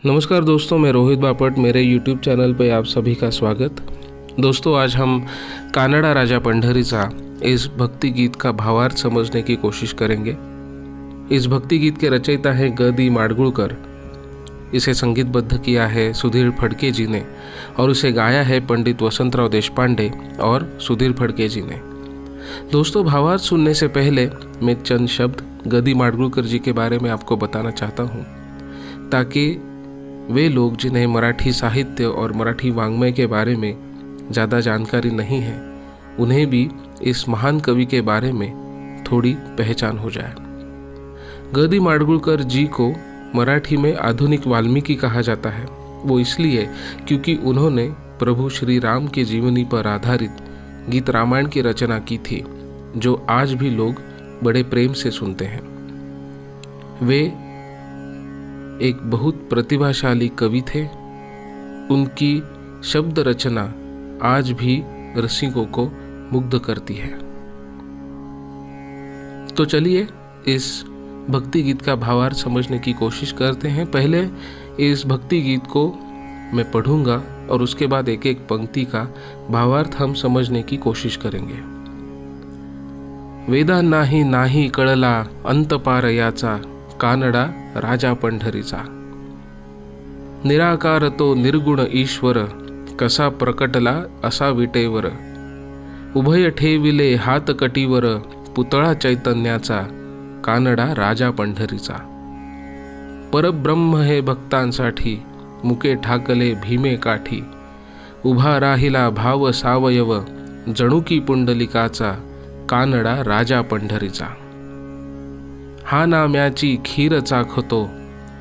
नमस्कार दोस्तों, मैं रोहित बापट। मेरे YouTube चैनल पे आप सभी का स्वागत। दोस्तों, आज हम कानड़ा राजा पंढरीचा इस भक्ति गीत का भावार्थ समझने की कोशिश करेंगे। इस भक्ति गीत के रचयिता हैं ग.दी. माडगुळकर। इसे संगीतबद्ध किया है सुधीर फडके जी ने और उसे गाया है पंडित वसंतराव देशपांडे और सुधीर फडके जी ने। दोस्तों, भावार्थ सुनने से पहले मैं चंद शब्द ग.दी. माडगुळकर जी के बारे में आपको बताना चाहता हूँ, ताकि वे लोग जिन्हें मराठी साहित्य और मराठी वाङ्मय के बारे में ज़्यादा जानकारी नहीं है, उन्हें भी इस महान कवि के बारे में थोड़ी पहचान हो जाए। ग.दी. माडगुळकर जी को मराठी में आधुनिक वाल्मीकि कहा जाता है। वो इसलिए क्योंकि उन्होंने प्रभु श्री राम के जीवनी पर आधारित गीत रामायण की रचना की थी, जो आज भी लोग बड़े प्रेम से सुनते हैं। वे एक बहुत प्रतिभाशाली कवि थे। उनकी शब्द रचना आज भी रसिकों को मुग्ध करती है। तो चलिए इस भक्ति गीत का भावार्थ समझने की कोशिश करते हैं। पहले इस भक्ति गीत को मैं पढ़ूंगा और उसके बाद एक एक पंक्ति का भावार्थ हम समझने की कोशिश करेंगे। वेदा नाही नाही कळला अंत पार याचा, कानडा राजा पंढरीचा। निराकार तो निर्गुण ईश्वर, कसा प्रकटला असा विटेवर। उभय ठेविले हात कटीवर, पुतळा चैतन्याचा, कानडा राजा पंढरीचा। परब्रह्म हे भक्तांसाठी, मुके ठाकले भीमे काठी। उभा राहिला भाव सावयव, जणू की पुंडलिकाचा, कानडा राजा पंढरीचा। हा नाम्याची खीर चाखतो,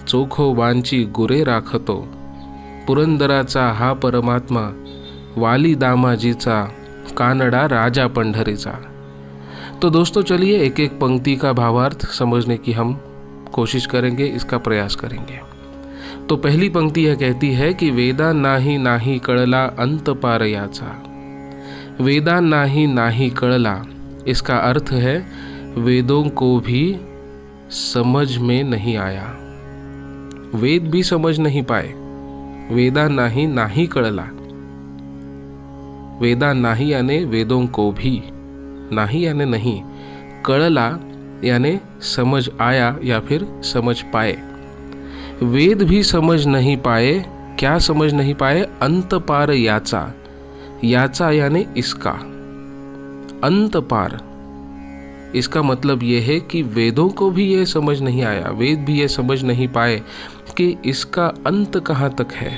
चोखोबांची गुरे राखतो। पुरंदराचा हा परमात्मा, वाली दामाजीचा, कानडा राजा पंढरीचा। तो दोस्तों, चलिए एक एक पंक्ति का भावार्थ समझने की हम कोशिश करेंगे, इसका प्रयास करेंगे। तो पहली पंक्ति यह कहती है कि वेदा नाही नाही कळला अंत पार याचा। वेदा नाही नाही कळला, इसका अर्थ है वेदों को भी समझ में नहीं आया, वेद भी समझ नहीं पाए। वेदा नाही नाही कळला, वेदा नाही यानी वेदों को भी, नाही यानी नहीं, कळला यानी समझ आया या फिर समझ पाए। वेद भी समझ नहीं पाए। क्या समझ नहीं पाए? अंत पार याचा, याचा यानी इसका, अंत पार। इसका मतलब यह है कि वेदों को भी ये समझ नहीं आया, वेद भी ये समझ नहीं पाए कि इसका अंत कहाँ तक है,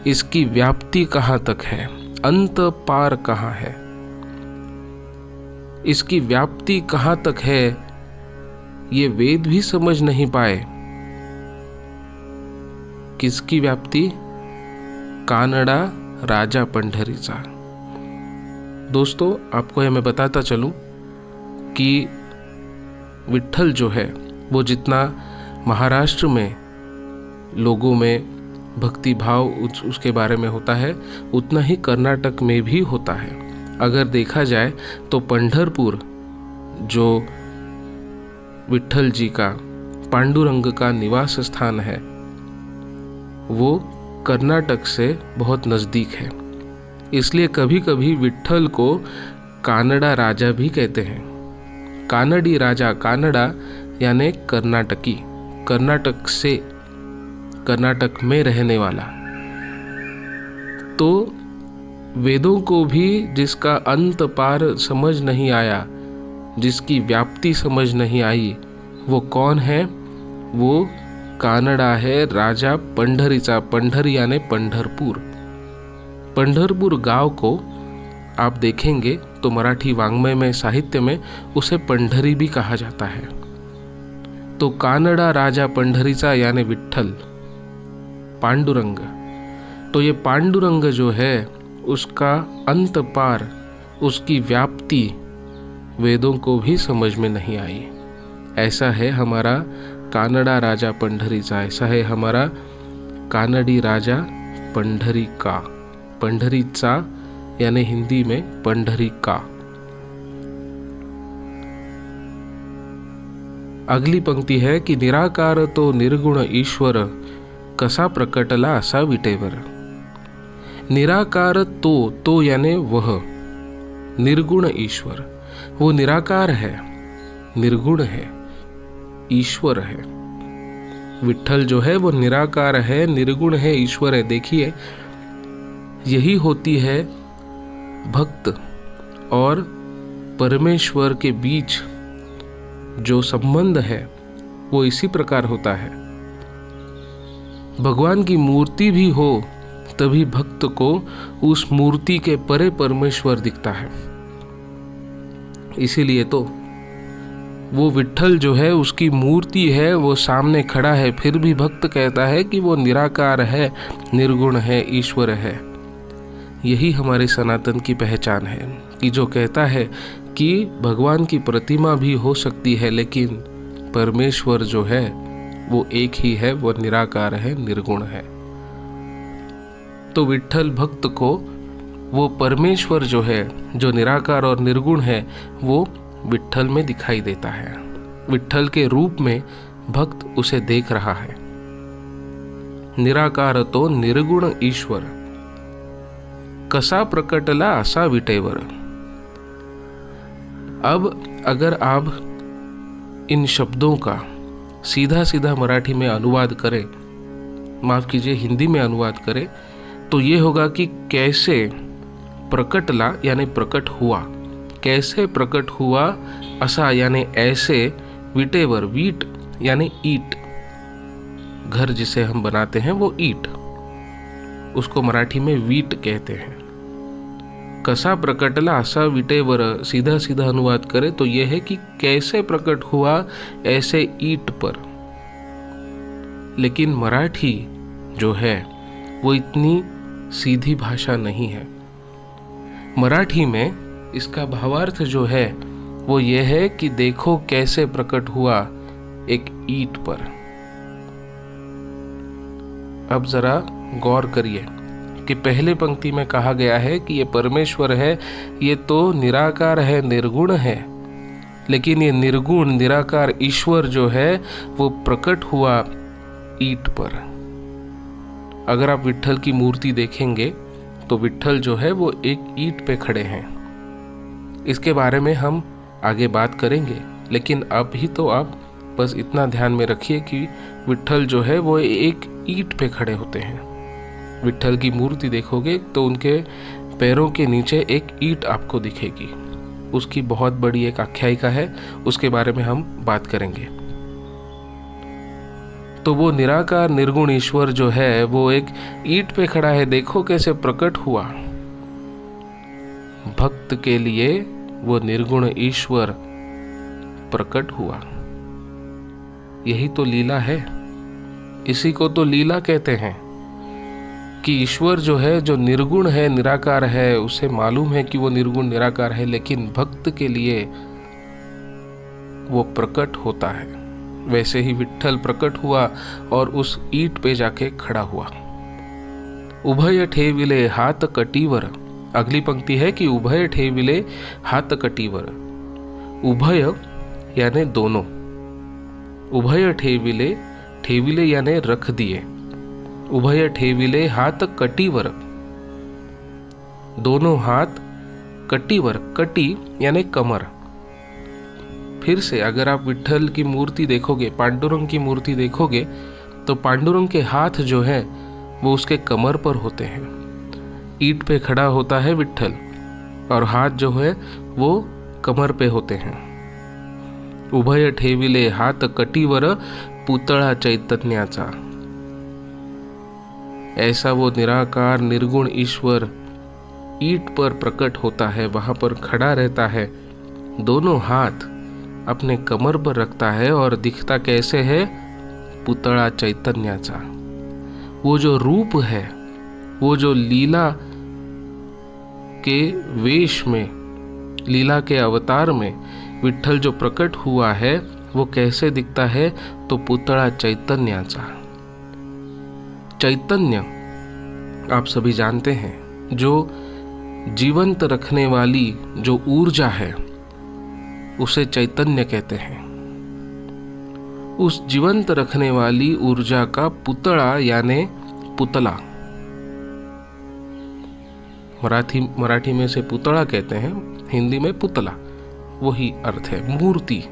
इसकी व्याप्ति कहाँ तक है, अंत पार कहाँ है, इसकी व्याप्ति कहाँ तक है, ये वेद भी समझ नहीं पाए। किसकी व्याप्ति? कानडा राजा पंढरीचा। दोस्तों, आपको यह मैं बताता चलूं कि विट्ठल जो है वो जितना महाराष्ट्र में लोगों में भक्ति भाव उसके बारे में होता है, उतना ही कर्नाटक में भी होता है। अगर देखा जाए तो पंढरपुर जो विट्ठल जी का, पांडुरंग का निवास स्थान है, वो कर्नाटक से बहुत नज़दीक है। इसलिए कभी कभी विट्ठल को कानड़ा राजा भी कहते हैं। कानड़ी राजा, कानड़ा यानी कर्नाटकी, कर्नाटक से, कर्नाटक में रहने वाला। तो वेदों को भी जिसका अंत पार समझ नहीं आया, जिसकी व्याप्ति समझ नहीं आई, वो कौन है? वो कानड़ा है राजा पंढरीचा। पंढरी यानी पंढरपुर। पंढरपुर गांव को आप देखेंगे तो मराठी वाङ्मय में, साहित्य में उसे पंढरी भी कहा जाता है। तो कानड़ा राजा पंढरीचा यानी विट्ठल, पांडुरंग। तो ये पांडुरंग जो है उसका अंत पार, उसकी व्याप्ति वेदों को भी समझ में नहीं आई। ऐसा है हमारा कानड़ा राजा पंढरीचा, ऐसा है हमारा कानड़ी राजा पंढरी का। पंढरीचा यानी हिंदी में पंढरी का। अगली पंक्ति है कि निराकार तो निर्गुण ईश्वर, कसा प्रकटला असा विटेवर। निराकार तो यानी वह निर्गुण ईश्वर, वो निराकार है, निर्गुण है, ईश्वर है। विट्ठल जो है वो निराकार है, निर्गुण है, ईश्वर है। देखिए, यही होती है भक्त और परमेश्वर के बीच जो संबंध है वो इसी प्रकार होता है। भगवान की मूर्ति भी हो तभी भक्त को उस मूर्ति के परे परमेश्वर दिखता है। इसीलिए तो वो विट्ठल जो है उसकी मूर्ति है, वो सामने खड़ा है, फिर भी भक्त कहता है कि वो निराकार है, निर्गुण है, ईश्वर है। यही हमारे सनातन की पहचान है कि जो कहता है कि भगवान की प्रतिमा भी हो सकती है, लेकिन परमेश्वर जो है वो एक ही है, वो निराकार है, निर्गुण है। तो विट्ठल भक्त को वो परमेश्वर जो है, जो निराकार और निर्गुण है, वो विट्ठल में दिखाई देता है। विट्ठल के रूप में भक्त उसे देख रहा है। निराकार तो निर्गुण ईश्वर, कसा प्रकटला असा विटेवर। अब अगर आप इन शब्दों का सीधा सीधा मराठी में अनुवाद करें, माफ कीजिए हिंदी में अनुवाद करें, तो ये होगा कि कैसे प्रकटला यानी प्रकट हुआ, कैसे प्रकट हुआ, असा यानी ऐसे, विटेवर वीट यानी ईट, घर जिसे हम बनाते हैं वो ईट, उसको मराठी में वीट कहते हैं। कसा प्रकटला असा विटेवर सीधा सीधा अनुवाद करें तो यह है कि कैसे प्रकट हुआ ऐसे ईट पर। लेकिन मराठी जो है वो इतनी सीधी भाषा नहीं है। मराठी में इसका भावार्थ जो है वो ये है कि देखो कैसे प्रकट हुआ एक ईंट पर। अब जरा गौर करिए कि पहले पंक्ति में कहा गया है कि ये परमेश्वर है, ये तो निराकार है, निर्गुण है, लेकिन ये निर्गुण निराकार ईश्वर जो है वो प्रकट हुआ ईंट पर। अगर आप विट्ठल की मूर्ति देखेंगे तो विट्ठल जो है वो एक ईंट पे खड़े हैं। इसके बारे में हम आगे बात करेंगे, लेकिन अभी तो आप बस इतना ध्यान में रखिए कि विट्ठल जो है वो एक ईंट पे खड़े होते हैं। विट्ठल की मूर्ति देखोगे तो उनके पैरों के नीचे एक ईंट आपको दिखेगी। उसकी बहुत बड़ी एक आख्यायिका है, उसके बारे में हम बात करेंगे। तो वो निराकार निर्गुण ईश्वर जो है वो एक ईंट पे खड़ा है, देखो कैसे प्रकट हुआ। भक्त के लिए वो निर्गुण ईश्वर प्रकट हुआ। यही तो लीला है, इसी को तो लीला कहते हैं कि ईश्वर जो है, जो निर्गुण है, निराकार है, उसे मालूम है कि वो निर्गुण निराकार है, लेकिन भक्त के लिए वो प्रकट होता है। वैसे ही विट्ठल प्रकट हुआ और उस ईंट पे जाके खड़ा हुआ। उभय ठेविले हाथ कटीवर। अगली पंक्ति है कि उभय ठेविले हाथ कटीवर। उभय यानी दोनों, उभय ठेविले, ठेविले यानी रख दिए, उभय ठेविले हाथ कटीवर, दोनों हाथ कटीवर, कटी यानी कमर। फिर से अगर आप विट्ठल की मूर्ति देखोगे, पांडुरंग की मूर्ति देखोगे, तो पांडुरंग के हाथ जो है वो उसके कमर पर होते हैं। ईंट पे खड़ा होता है विट्ठल और हाथ जो है वो कमर पे होते हैं। उभय ठेविले हाथ कटीवर पुतळा चैतन्याचा। ऐसा वो निराकार निर्गुण ईश्वर ईंट पर प्रकट होता है, वहां पर खड़ा रहता है, दोनों हाथ अपने कमर पर रखता है और दिखता कैसे है, पुतळा चैतन्याचा। वो जो रूप है, वो जो लीला के वेश में, लीला के अवतार में विट्ठल जो प्रकट हुआ है वो कैसे दिखता है, तो पुतळा चैतन्याचा। चैतन्य आप सभी जानते हैं, जो जीवंत रखने वाली जो ऊर्जा है उसे चैतन्य कहते हैं। उस जीवंत रखने वाली ऊर्जा का पुतला यानी पुतला। मराठी में से पुतला कहते हैं, हिंदी में पुतला, वही अर्थ है मूर्ति।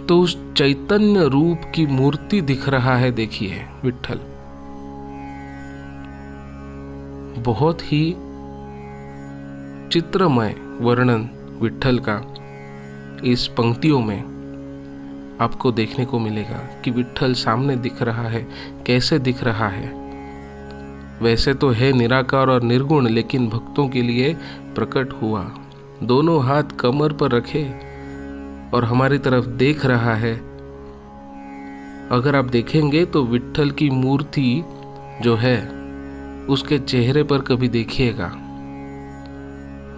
तो उस चैतन्य रूप की मूर्ति दिख रहा है, देखिए विट्ठल। बहुत ही चित्रमय वर्णन विट्ठल का इस पंक्तियों में आपको देखने को मिलेगा कि विट्ठल सामने दिख रहा है। कैसे दिख रहा है? वैसे तो है निराकार और निर्गुण, लेकिन भक्तों के लिए प्रकट हुआ। दोनों हाथ कमर पर रखे और हमारी तरफ देख रहा है। अगर आप देखेंगे तो विट्ठल की मूर्ति जो है उसके चेहरे पर कभी देखिएगा,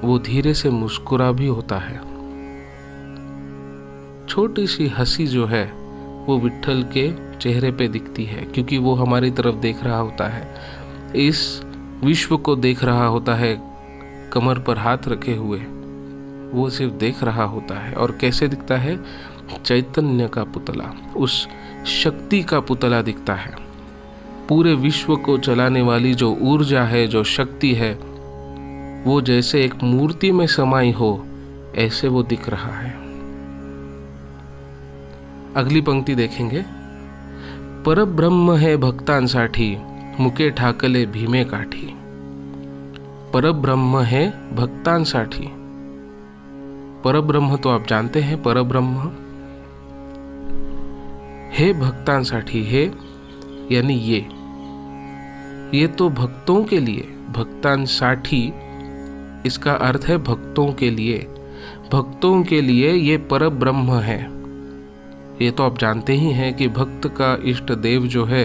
वो धीरे से मुस्कुरा भी होता है। छोटी सी हंसी जो है वो विट्ठल के चेहरे पे दिखती है, क्योंकि वो हमारी तरफ देख रहा होता है, इस विश्व को देख रहा होता है, कमर पर हाथ रखे हुए वो सिर्फ देख रहा होता है। और कैसे दिखता है? चैतन्य का पुतला, उस शक्ति का पुतला दिखता है। पूरे विश्व को चलाने वाली जो ऊर्जा है, जो शक्ति है, वो जैसे एक मूर्ति में समाई हो, ऐसे वो दिख रहा है। अगली पंक्ति देखेंगे। परब्रह्म है भक्तांसाठी, मुके ठाकले भीमे काठी। परब्रह्म है भक्तांसाठी। परब्रह्म तो आप जानते हैं, परब्रह्म है भक्तांसाठी। है यानी ये तो भक्तों के लिए, भक्तांसाठी इसका अर्थ है भक्तों के लिए। भक्तों के लिए ये परब्रह्म है। ये तो आप जानते ही हैं कि भक्त का इष्ट देव जो है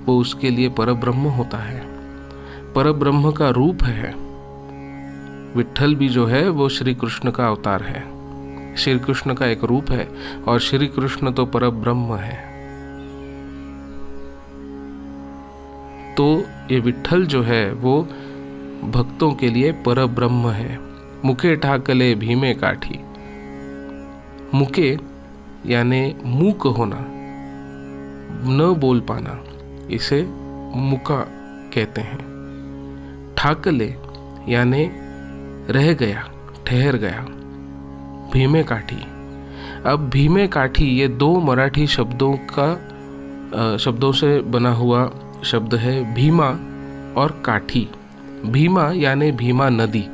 वो उसके लिए परब्रह्म होता है, परब्रह्म का रूप है। विट्ठल भी जो है वो श्री कृष्ण का अवतार है, श्री कृष्ण का एक रूप है, और श्री कृष्ण तो परब्रह्म है। तो ये विट्ठल जो है वो भक्तों के लिए परब्रह्म है। मुके ठाकले भीमे काठी। मुके यानी मूक होना, न बोल पाना, इसे मुका कहते हैं। ठाकले यानी रह गया, ठहर गया। भीमे काठी। अब भीमे काठी ये दो मराठी शब्दों से बना हुआ शब्द है, भीमा और काठी। भीमा यानी भीमा नदी।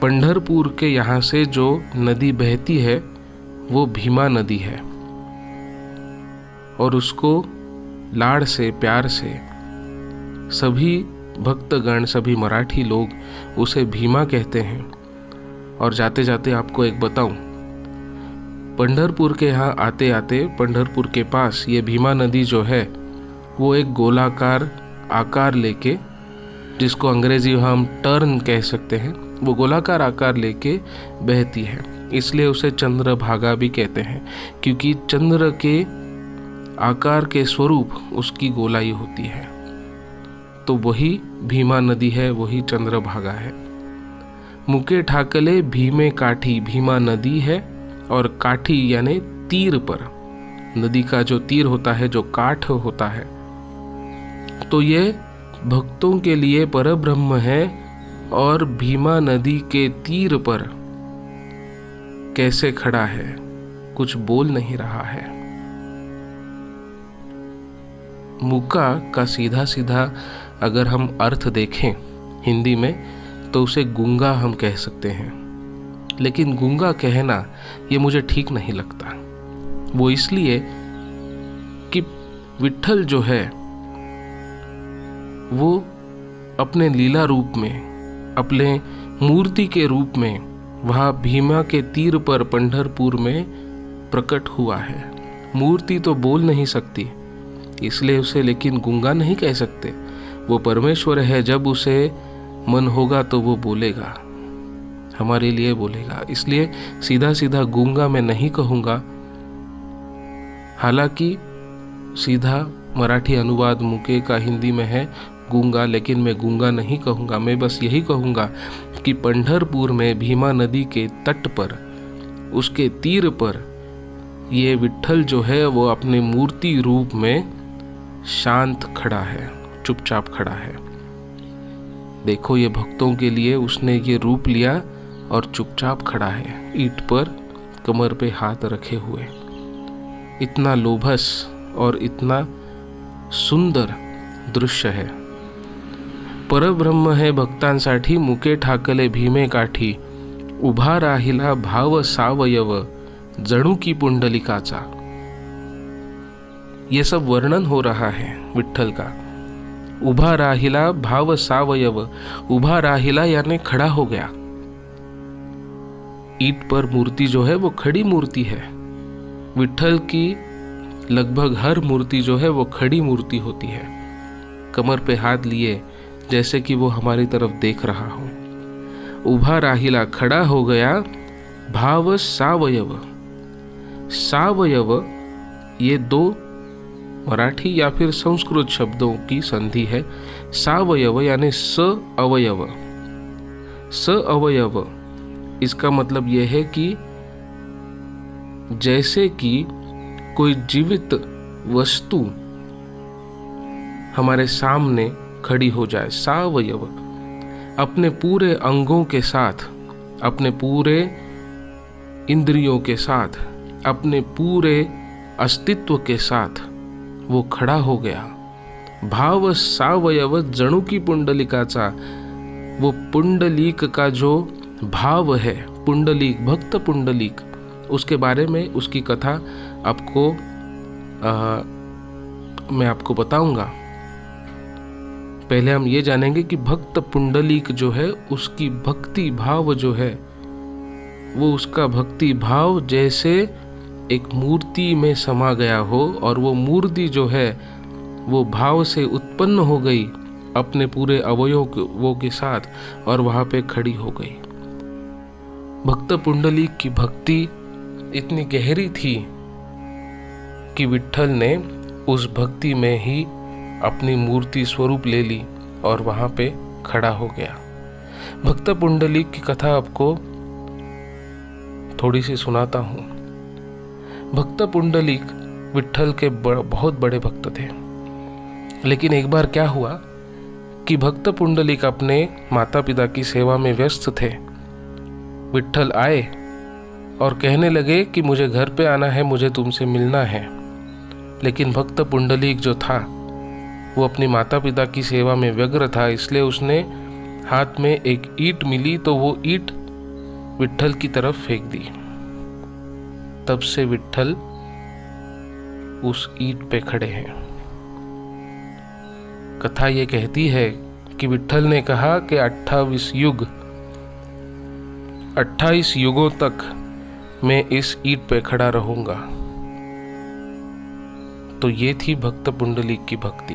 पंढरपुर के यहाँ से जो नदी बहती है वो भीमा नदी है, और उसको लाड़ से, प्यार से सभी भक्तगण, सभी मराठी लोग उसे भीमा कहते हैं। और जाते जाते आपको एक बताऊं, पंढरपुर के यहाँ आते आते पंढरपुर के पास ये भीमा नदी जो है वो एक गोलाकार आकार लेके, जिसको अंग्रेजी में हम टर्न कह सकते हैं, वो गोलाकार आकार लेके बहती है। इसलिए उसे चंद्रभागा भी कहते हैं, क्योंकि चंद्र के आकार के स्वरूप उसकी गोलाई होती है। तो वही भीमा नदी है, वही चंद्रभागा है। मुके ठाकले भीमे काठी, भीमा नदी है, और काठी यानी तीर पर, नदी का जो तीर होता है, जो काठ होता है। तो ये भक्तों के लिए परब्रह्म है, और भीमा नदी के तीर पर कैसे खड़ा है, कुछ बोल नहीं रहा है। मुका का सीधा सीधा अगर हम अर्थ देखें हिंदी में तो उसे गूंगा हम कह सकते हैं, लेकिन गूंगा कहना ये मुझे ठीक नहीं लगता। वो इसलिए कि विट्ठल जो है वो अपने लीला रूप में, अपने मूर्ति के रूप में वहाँ भीमा के तीर पर पंढरपुर में प्रकट हुआ है। मूर्ति तो बोल नहीं सकती, इसलिए उसे लेकिन गूंगा नहीं कह सकते। वो परमेश्वर है, जब उसे मन होगा तो वो बोलेगा, हमारे लिए बोलेगा। इसलिए सीधा सीधा गूंगा मैं नहीं कहूँगा। हालांकि सीधा मराठी अनुवाद मुके का हिंदी में है गूंगा, लेकिन मैं गूंगा नहीं कहूँगा। मैं बस यही कहूँगा कि पंढरपुर में भीमा नदी के तट पर, उसके तीर पर ये विट्ठल जो है वो अपने मूर्ति रूप में शांत खड़ा है, चुपचाप खड़ा है। देखो ये भक्तों के लिए उसने ये रूप लिया और चुपचाप खड़ा है, ईंट पर कमर पे हाथ रखे हुए। इतना लोभस और इतना सुंदर दृश्य है। परब्रह्म है भक्तांसाठी, मुके ठाकले भीमे काठी, उभा राहिला भाव सावयव, जणू की पुंडलिकाचा। ये सब वर्णन हो रहा है विट्ठल का। उभा राहिला भाव सावयव, उभा राहिला यानी खड़ा हो गया। ईंट पर मूर्ति जो है वो खड़ी मूर्ति है। विट्ठल की लगभग हर मूर्ति जो है वो खड़ी मूर्ति होती है, कमर पे हाथ लिए जैसे कि वो हमारी तरफ देख रहा हो। उभा राहिला खड़ा हो गया, भाव सावयव। सावयव ये दो मराठी या फिर संस्कृत शब्दों की संधि है। सावयव यानी स अवयव। स अवयव इसका मतलब यह है कि जैसे कि कोई जीवित वस्तु हमारे सामने खड़ी हो जाए। सावयव अपने पूरे अंगों के साथ, अपने पूरे इंद्रियों के साथ, अपने पूरे अस्तित्व के साथ वो खड़ा हो गया। भाव सावयव जणू की पुंडलिकाचा। वो पुंडलीक का जो भाव है, पुंडलीक, भक्त पुंडलीक, उसके बारे में उसकी कथा आपको मैं आपको बताऊंगा। पहले हम ये जानेंगे कि भक्त पुंडलीक जो है उसकी भक्ति भाव जो है वो उसका भक्ति भाव जैसे एक मूर्ति में समा गया हो, और वो मूर्ति जो है वो भाव से उत्पन्न हो गई अपने पूरे अवयवों के साथ और वहाँ पे खड़ी हो गई। भक्त पुंडलीक की भक्ति इतनी गहरी थी कि विट्ठल ने उस भक्ति में ही अपनी मूर्ति स्वरूप ले ली और वहाँ पे खड़ा हो गया। भक्त पुंडलीक की कथा आपको थोड़ी सी सुनाता हूँ। भक्त पुंडलीक विट्ठल के बहुत बड़े भक्त थे, लेकिन एक बार क्या हुआ कि भक्त पुंडलीक अपने माता पिता की सेवा में व्यस्त थे। विट्ठल आए और कहने लगे कि मुझे घर पे आना है, मुझे तुमसे मिलना है। लेकिन भक्त पुंडलीक जो था वो अपनी माता पिता की सेवा में व्यग्र था, इसलिए उसने हाथ में एक ईंट मिली तो वो ईंट विट्ठल की तरफ फेंक दी। तब से विट्ठल उस ईंट पे खड़े हैं। कथा ये कहती है कि विट्ठल ने कहा कि 28 युगों तक मैं इस ईंट पे खड़ा रहूंगा। तो ये थी भक्त पुंडलीक की भक्ति।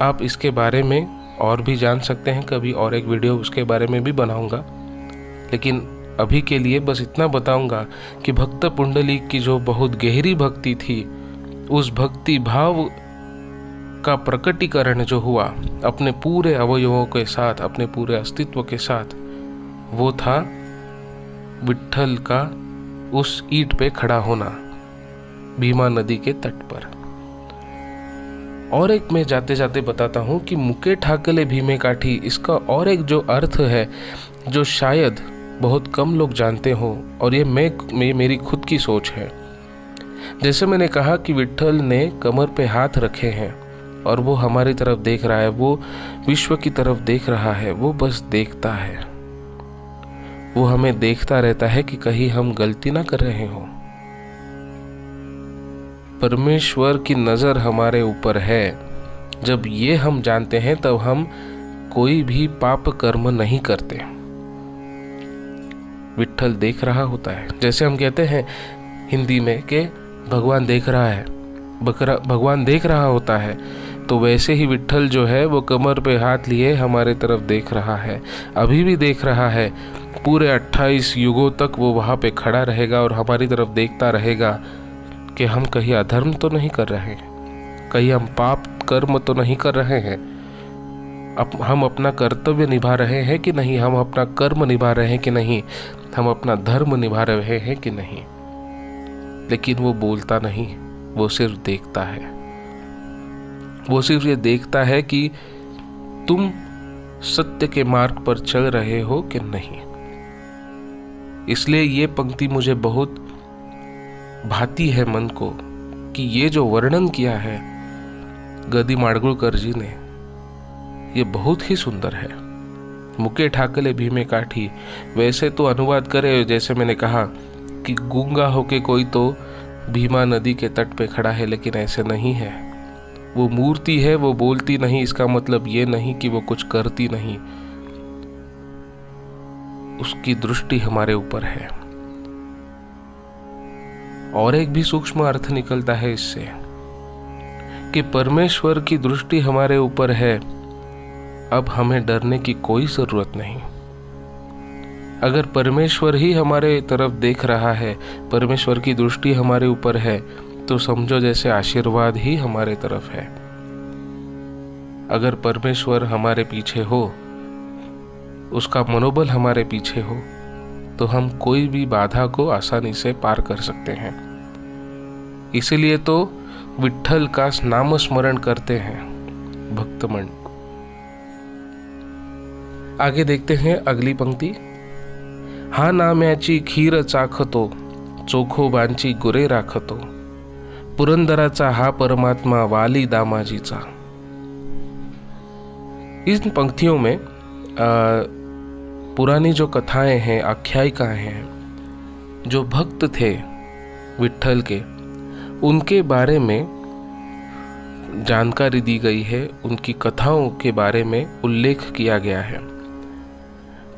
आप इसके बारे में और भी जान सकते हैं, कभी और एक वीडियो उसके बारे में भी बनाऊंगा, लेकिन अभी के लिए बस इतना बताऊंगा कि भक्त पुंडलीक की जो बहुत गहरी भक्ति थी, उस भक्ति भाव का प्रकटीकरण जो हुआ अपने पूरे अवयवों के साथ, अपने पूरे अस्तित्व के साथ, वो था विट्ठल का उस ईंट पे खड़ा होना भीमा नदी के तट पर। और एक मैं जाते जाते बताता हूँ कि मुके ठाकले भीमे काठी, इसका और एक जो अर्थ है जो शायद बहुत कम लोग जानते हो, और ये मेरी खुद की सोच है। जैसे मैंने कहा कि विट्ठल ने कमर पे हाथ रखे हैं और वो हमारी तरफ देख रहा है, वो विश्व की तरफ देख रहा है, वो बस देखता है, वो हमें देखता रहता है कि कहीं हम गलती ना कर रहे हो। परमेश्वर की नज़र हमारे ऊपर है। जब ये हम जानते हैं तब हम कोई भी पाप कर्म नहीं करते। विट्ठल देख रहा होता है, जैसे हम कहते हैं हिंदी में कि भगवान देख रहा है, भगवान देख रहा होता है, तो वैसे ही विट्ठल जो है वो कमर पे हाथ लिए हमारे तरफ देख रहा है, अभी भी देख रहा है। पूरे 28 युगों तक वो वहाँ पे खड़ा रहेगा और हमारी तरफ देखता रहेगा कि हम कहीं अधर्म तो नहीं कर रहे हैं, कहीं हम पाप कर्म तो नहीं कर रहे हैं, हम अपना कर्तव्य निभा रहे हैं कि नहीं, हम अपना कर्म निभा रहे हैं कि नहीं, हम अपना धर्म निभा रहे हैं कि नहीं। लेकिन वो बोलता नहीं, वो सिर्फ देखता है। वो सिर्फ ये देखता है कि तुम सत्य के मार्ग पर चल रहे हो कि नहीं। इसलिए ये पंक्ति मुझे बहुत भाती है मन को कि ये जो वर्णन किया है गदी माडगुळकर जी ने, ये बहुत ही सुंदर है। मुके ठाकले भीमे काठी, वैसे तो अनुवाद करे जैसे मैंने कहा कि गूंगा होके कोई तो भीमा नदी के तट पे खड़ा है, लेकिन ऐसे नहीं है। वो मूर्ति है, वो बोलती नहीं, इसका मतलब ये नहीं कि वो कुछ करती नहीं। उसकी दृष्टि हमारे ऊपर है। और एक भी सूक्ष्म अर्थ निकलता है इससे कि परमेश्वर की दृष्टि हमारे ऊपर है, अब हमें डरने की कोई जरूरत नहीं। अगर परमेश्वर ही हमारे तरफ देख रहा है, परमेश्वर की दृष्टि हमारे ऊपर है, तो समझो जैसे आशीर्वाद ही हमारे तरफ है। अगर परमेश्वर हमारे पीछे हो, उसका मनोबल हमारे पीछे हो, तो हम कोई भी बाधा को आसानी से पार कर सकते हैं। इसीलिए तो विठ्ठल का नाम स्मरण करते हैं भक्तमण। आगे देखते हैं अगली पंक्ति। हा नाम्याची खीर चाखतो, चोखोबांची गुरे राखतो, पुरंदराचा हा परमात्मा वाली दामाजीचा। इन पंक्तियों में पुरानी जो कथाएं हैं, आख्यायिकाएं हैं, जो भक्त थे विठ्ठल के, उनके बारे में जानकारी दी गई है, उनकी कथाओं के बारे में उल्लेख किया गया है।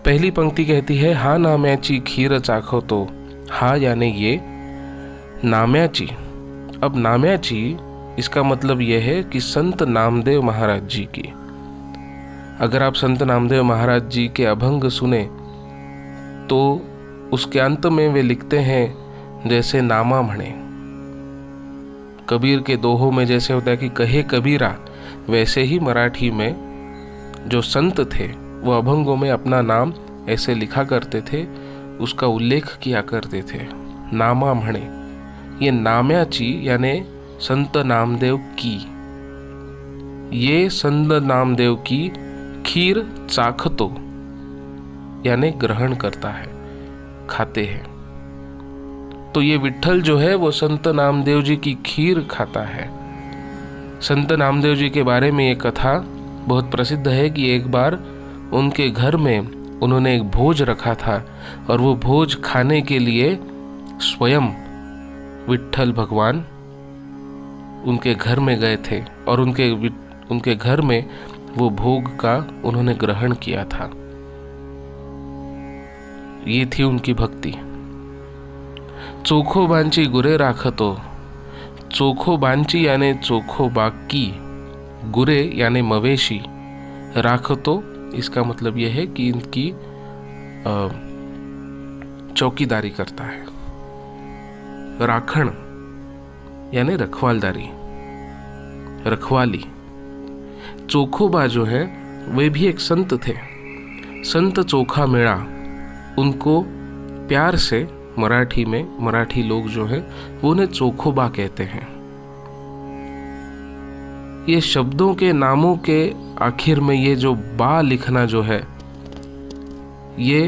पहली पंक्ति कहती है, हा नाम्याची खीर चाखतो। हा यानी ये, नाम्याची। अब नाम्याची इसका मतलब यह है कि संत नामदेव महाराज जी की। अगर आप संत नामदेव महाराज जी के अभंग सुने तो उसके अंत में वे लिखते हैं जैसे नामा म्हणे। कबीर के दोहों में जैसे होता है कि कहे कबीरा, वैसे ही मराठी में जो संत थे वो अभंगों में अपना नाम ऐसे लिखा करते थे, उसका उल्लेख किया करते थे, नामा म्हणे। ये नाम्याची यानी संत नामदेव की, ये संत नामदेव की खीर चाखतो यानी ग्रहण करता है, खाते हैं। तो ये विठ्ठल जो है वो संत नामदेव जी की खीर खाता है। संत नामदेव जी के बारे में ये कथा बहुत प्रसिद्ध है कि एक बार उनके घर में उन्होंने एक भोज रखा था और वो भोज खाने के लिए स्वयं विठ्ठल भगवान उनके घर में गए थे और उनके घर में वो भोग का उन्होंने ग्रहण किया था। ये थी उनकी भक्ति। चोखोबांची गुरे राखतो। चोखोबांची यानी चोखोबाकी, गुरे यानी मवेशी, राखतो इसका मतलब यह है कि इनकी चौकीदारी करता है। राखण यानी रखवालदारी, रखवाली। चोखोबा जो है वे भी एक संत थे, संत चोखा मेळा, उनको प्यार से मराठी में मराठी लोग जो हैं वो उन्हें चोखोबा कहते हैं। ये शब्दों के नामों के आखिर में ये जो बा लिखना जो है, ये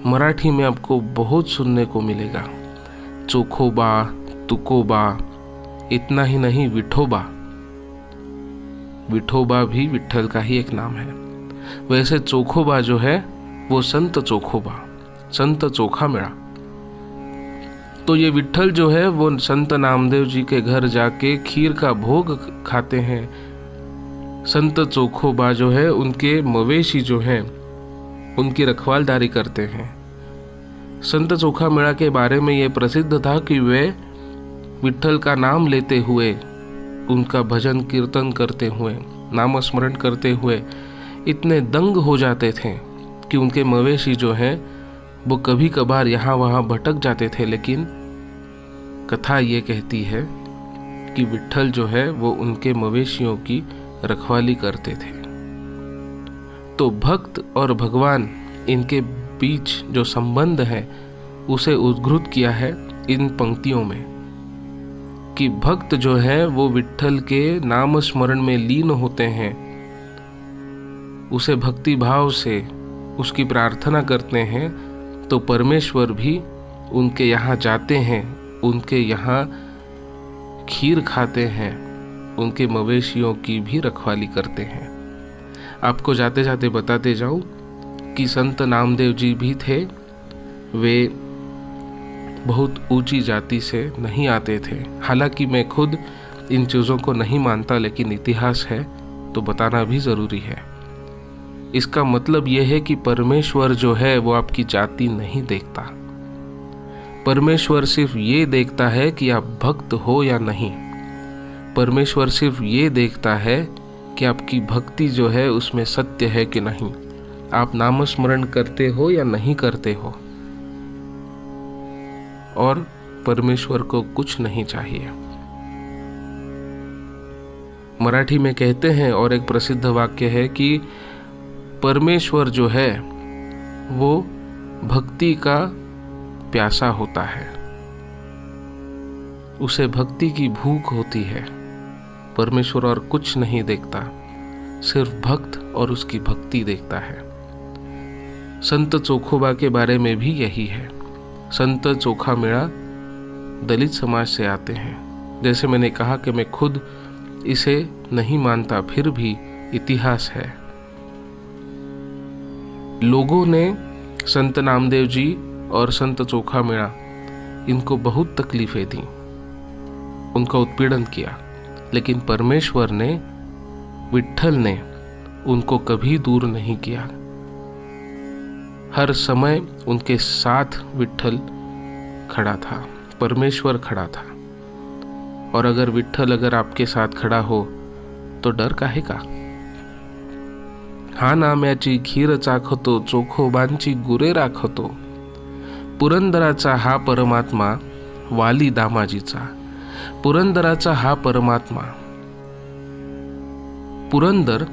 मराठी में आपको बहुत सुनने को मिलेगा। चोखोबा, तुकोबा, इतना ही नहीं विठोबा। विठोबा भी विठ्ठल का ही एक नाम है। वैसे चोखोबा जो है वो संत चोखोबा, संत चोखा मेळा। तो ये विठ्ठल जो है वो संत नामदेव जी के घर जाके खीर का भोग खाते हैं। संत चोखोबा जो है उनके मवेशी जो हैं उनकी रखवालदारी करते हैं। संत चोखा मेळा के बारे में ये प्रसिद्ध था कि वे विठ्ठल का नाम लेते हुए, उनका भजन कीर्तन करते हुए, नाम स्मरण करते हुए इतने दंग हो जाते थे कि उनके मवेशी जो हैं वो कभी कभार यहाँ वहाँ भटक जाते थे। लेकिन कथा ये कहती है कि विठ्ठल जो है वो उनके मवेशियों की रखवाली करते थे। तो भक्त और भगवान, इनके बीच जो संबंध है उसे उद्घृत किया है इन पंक्तियों में कि भक्त जो है वो विट्ठल के नाम स्मरण में लीन होते हैं, उसे भक्ति भाव से उसकी प्रार्थना करते हैं, तो परमेश्वर भी उनके यहाँ जाते हैं, उनके यहाँ खीर खाते हैं, उनके मवेशियों की भी रखवाली करते हैं। आपको जाते जाते बताते जाऊं कि संत नामदेव जी भी थे। वे बहुत ऊंची जाति से नहीं आते थे। हालांकि मैं खुद इन चीज़ों को नहीं मानता, लेकिन इतिहास है तो बताना भी ज़रूरी है। इसका मतलब यह है कि परमेश्वर जो है वो आपकी जाति नहीं देखता। परमेश्वर सिर्फ ये देखता है कि आप भक्त हो या नहीं। परमेश्वर सिर्फ ये देखता है कि आपकी भक्ति जो है उसमें सत्य है कि नहीं, आप नामस्मरण करते हो या नहीं करते हो। और परमेश्वर को कुछ नहीं चाहिए। मराठी में कहते हैं, और एक प्रसिद्ध वाक्य है कि परमेश्वर जो है वो भक्ति का प्यासा होता है, उसे भक्ति की भूख होती है। परमेश्वर और कुछ नहीं देखता, सिर्फ भक्त और उसकी भक्ति देखता है। संत चोखोबा के बारे में भी यही है। संत चोखा मेड़ा दलित समाज से आते हैं। जैसे मैंने कहा कि मैं खुद इसे नहीं मानता, फिर भी इतिहास है। लोगों ने संत नामदेव जी और संत चोखा मेड़ा, इनको बहुत तकलीफें दी, उनका उत्पीड़न किया, लेकिन परमेश्वर ने, विट्ठल ने उनको कभी दूर नहीं किया। हर समय उनके साथ विट्ठल खड़ा था, परमेश्वर खड़ा था। और अगर विट्ठल अगर आपके साथ खड़ा हो तो डर काहे का? हा नाम्याची खीर चाखतो, चोखोबांची गुरे राखतो, पुरंदराचा हा परमात्मा, वाली दामाजीचा। पुरंदराचा हा परमात्मा। पुरंदर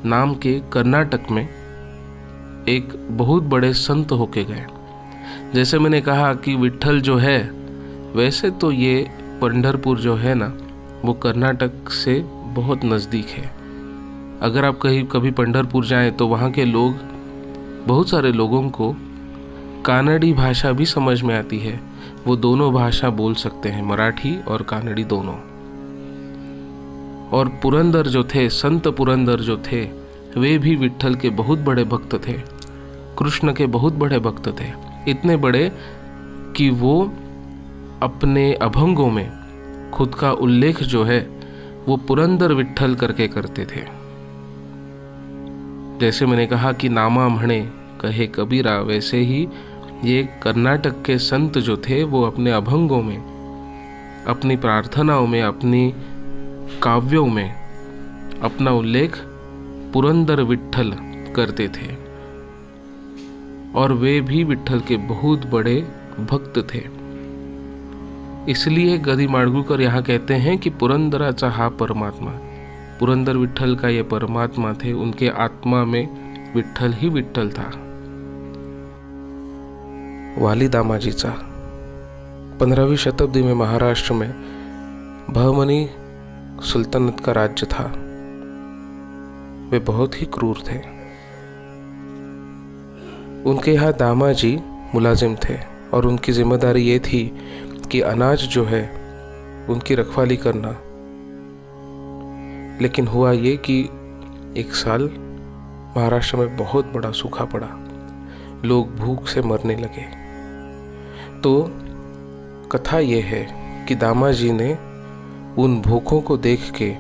नाम के कर्नाटक में एक बहुत बड़े संत होके गए। जैसे मैंने कहा कि विट्ठल जो है, वैसे तो ये पंढरपुर जो है ना, वो कर्नाटक से बहुत नज़दीक है। अगर आप कभी पंढरपुर जाएं तो वहाँ के लोग, बहुत सारे लोगों को कानड़ी भाषा भी समझ में आती है। वो दोनों भाषा बोल सकते हैं, मराठी और कानड़ी दोनों। और पुरंदर जो थे, संत पुरंदर जो थे, वे भी विट्ठल के बहुत बड़े भक्त थे, कृष्ण के बहुत बड़े भक्त थे। इतने बड़े कि वो अपने अभंगों में खुद का उल्लेख जो है वो पुरंदर विट्ठल करके करते थे। जैसे मैंने कहा कि नामा म्हणे कहे कबीरा, वैसे ही ये कर्नाटक के संत जो थे वो अपने अभंगों में, अपनी प्रार्थनाओं में, अपनी काव्यों में अपना उल्लेख पुरंदर विट्ठल करते थे। और वे भी विट्ठल के बहुत बड़े भक्त थे। इसलिए गदी माडगूळकर यहाँ कहते हैं कि पुरंदराचा हा परमात्मा, पुरंदर विट्ठल का ये परमात्मा थे। उनके आत्मा में विट्ठल ही विट्ठल था। वाली दामाजीचा 15वीं शताब्दी में महाराष्ट्र में बहमनी सुल्तनत का राज्य था। वे बहुत ही क्रूर थे। उनके यहाँ दामाजी मुलाजिम थे और उनकी जिम्मेदारी ये थी कि अनाज जो है उनकी रखवाली करना। लेकिन हुआ ये कि एक साल महाराष्ट्र में बहुत बड़ा सूखा पड़ा, लोग भूख से मरने लगे। तो कथा ये है कि दामाजी ने उन भूखों को देख के,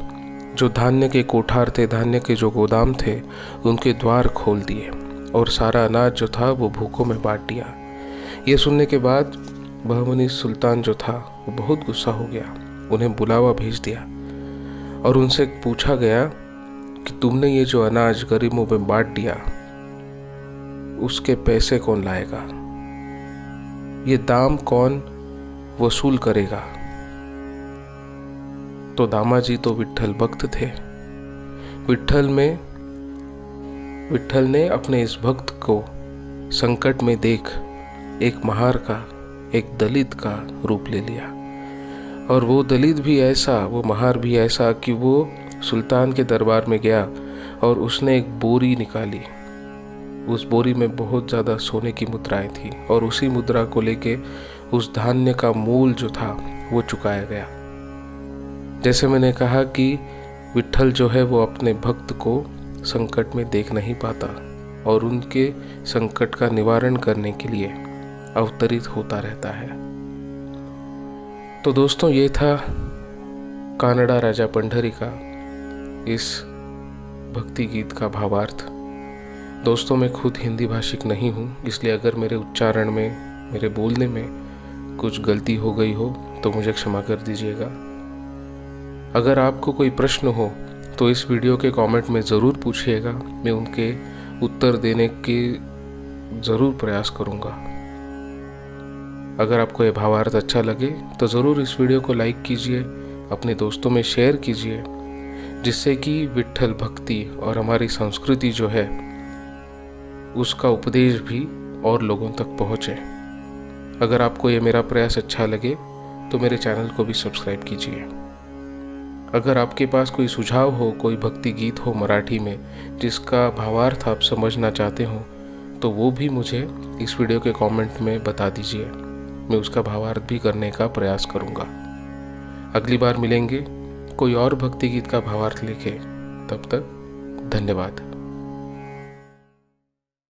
जो धान्य के कोठार थे, धान्य के जो गोदाम थे, उनके द्वार खोल दिए और सारा अनाज जो था वो भूखों में बांट दिया। ये सुनने के बाद बहमनी सुल्तान जो था वो बहुत गुस्सा हो गया। उन्हें बुलावा भेज दिया और उनसे पूछा गया कि तुमने ये जो अनाज गरीबों में बांट दिया, उसके पैसे कौन लाएगा, ये दाम कौन वसूल करेगा। तो दामाजी तो विट्ठल भक्त थे। विट्ठल ने अपने इस भक्त को संकट में देख एक महार का एक दलित का रूप ले लिया। और वो दलित भी ऐसा, वो महार भी ऐसा कि वो सुल्तान के दरबार में गया और उसने एक बोरी निकाली। उस बोरी में बहुत ज़्यादा सोने की मुद्राएं थी और उसी मुद्रा को लेके उस धान्य का मूल जो था वो चुकाया गया। जैसे मैंने कहा कि विट्ठल जो है वो अपने भक्त को संकट में देख नहीं पाता और उनके संकट का निवारण करने के लिए अवतरित होता रहता है। तो दोस्तों, ये था कानड़ा राजा पंढरी का इस भक्ति गीत का भावार्थ। दोस्तों, मैं खुद हिंदी भाषिक नहीं हूँ, इसलिए अगर मेरे उच्चारण में, मेरे बोलने में कुछ गलती हो गई हो तो मुझे क्षमा कर दीजिएगा। अगर आपको कोई प्रश्न हो तो इस वीडियो के कमेंट में ज़रूर पूछिएगा, मैं उनके उत्तर देने के ज़रूर प्रयास करूँगा। अगर आपको ये भावार्थ अच्छा लगे तो ज़रूर इस वीडियो को लाइक कीजिए, अपने दोस्तों में शेयर कीजिए, जिससे कि विट्ठल भक्ति और हमारी संस्कृति जो है उसका उपदेश भी और लोगों तक पहुँचे। अगर आपको ये मेरा प्रयास अच्छा लगे तो मेरे चैनल को भी सब्सक्राइब कीजिए। अगर आपके पास कोई सुझाव हो, कोई भक्ति गीत हो मराठी में जिसका भावार्थ आप समझना चाहते हो, तो वो भी मुझे इस वीडियो के कमेंट में बता दीजिए। मैं उसका भावार्थ भी करने का प्रयास करूँगा। अगली बार मिलेंगे कोई और भक्ति गीत का भावार्थ लेके। तब तक धन्यवाद।